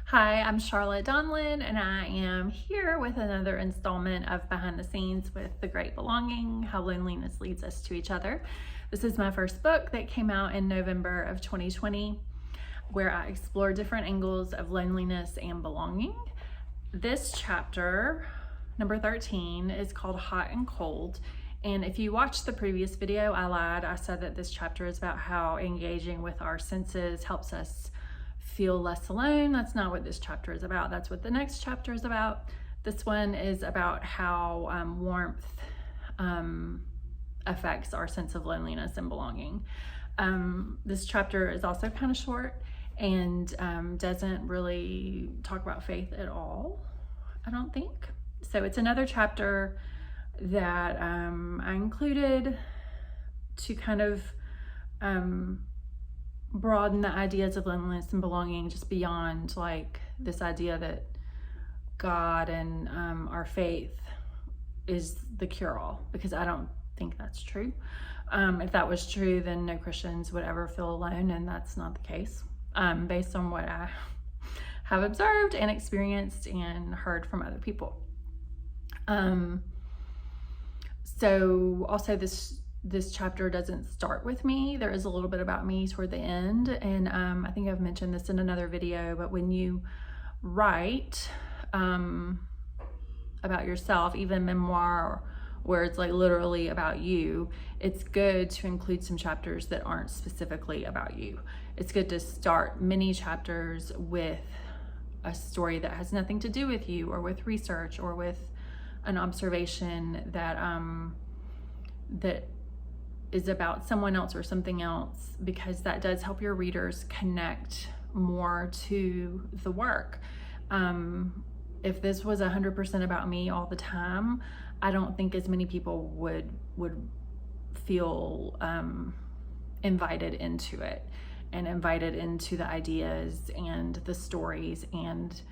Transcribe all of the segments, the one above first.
Hi, I'm Charlotte Donlon, and I am here with another installment of Behind the Scenes with The Great Belonging, How Loneliness Leads Us to Each Other. This is my first book that came out in November of 2020, where I explore different angles of loneliness and belonging. This chapter, number 13, is called Hot and Cold. And if you watched the previous video, I lied. I said that this chapter is about how engaging with our senses helps us feel less alone. That's not what this chapter is about. That's what the next chapter is about. This one is about how warmth affects our sense of loneliness and belonging. This chapter is also kind of short and doesn't really talk about faith at all, I don't think. So it's another chapter that I included to kind of broaden the ideas of loneliness and belonging just beyond like this idea that God and our faith is the cure-all, because I don't think that's true. If that was true, then no Christians would ever feel alone, and that's not the case, based on what I have observed and experienced and heard from other people. So also this chapter doesn't start with me. There is a little bit about me toward the end, and I think I've mentioned this in another video, but when you write about yourself, even memoir, where it's like literally about you, it's good to include some chapters that aren't specifically about you. It's good to start many chapters with a story that has nothing to do with you, or with research, or with an observation that that is about someone else or something else, because that does help your readers connect more to the work. If this was 100% about me all the time, I don't think as many people would feel invited into it, and invited into the ideas and the stories and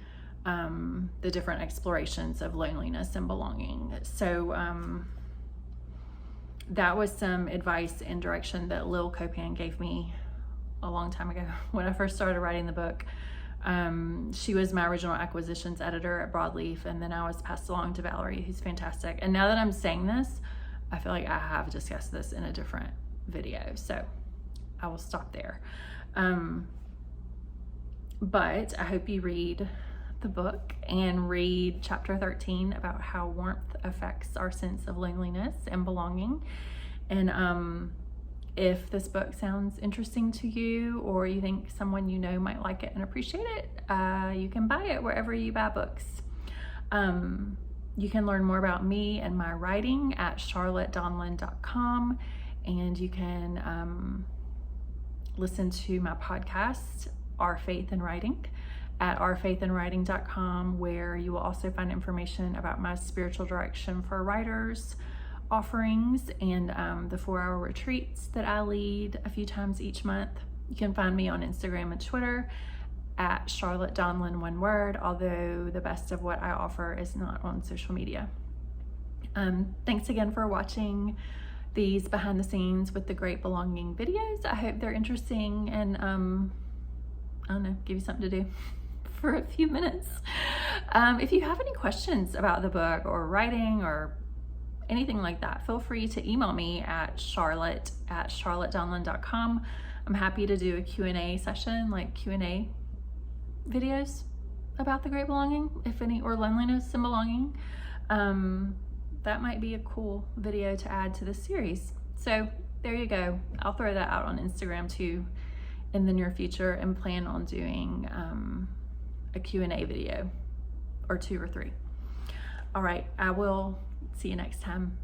the different explorations of loneliness and belonging. So that was some advice and direction that Lil Copan gave me a long time ago when I first started writing the book. She was my original acquisitions editor at Broadleaf, and then I was passed along to Valerie, who's fantastic. And now that I'm saying this, I feel like I have discussed this in a different video, so I will stop there. But I hope you read the book and read chapter 13 about how warmth affects our sense of loneliness and belonging. And if this book sounds interesting to you, or you think someone you know might like it and appreciate it, you can buy it wherever you buy books. You can learn more about me and my writing at charlottedonlon.com, and you can listen to my podcast, Our Faith in Writing, at ourfaithinwriting.com, where you will also find information about my spiritual direction for writers offerings and the 4-hour retreats that I lead a few times each month. You can find me on Instagram and Twitter at Charlotte Donlon, one word, although the best of what I offer is not on social media. Thanks again for watching these behind the scenes with the Great Belonging videos. I hope they're interesting and I don't know, give you something to do for a few minutes. If you have any questions about the book or writing or anything like that, feel free to email me at charlottedonlon.com. I'm happy to do a Q&A session, like Q&A videos about the Great Belonging, if any, or loneliness and belonging. That might be a cool video to add to this series. So there you go. I'll throw that out on Instagram too in the near future, and plan on doing a Q&A video or 2 or 3. All right, I will see you next time.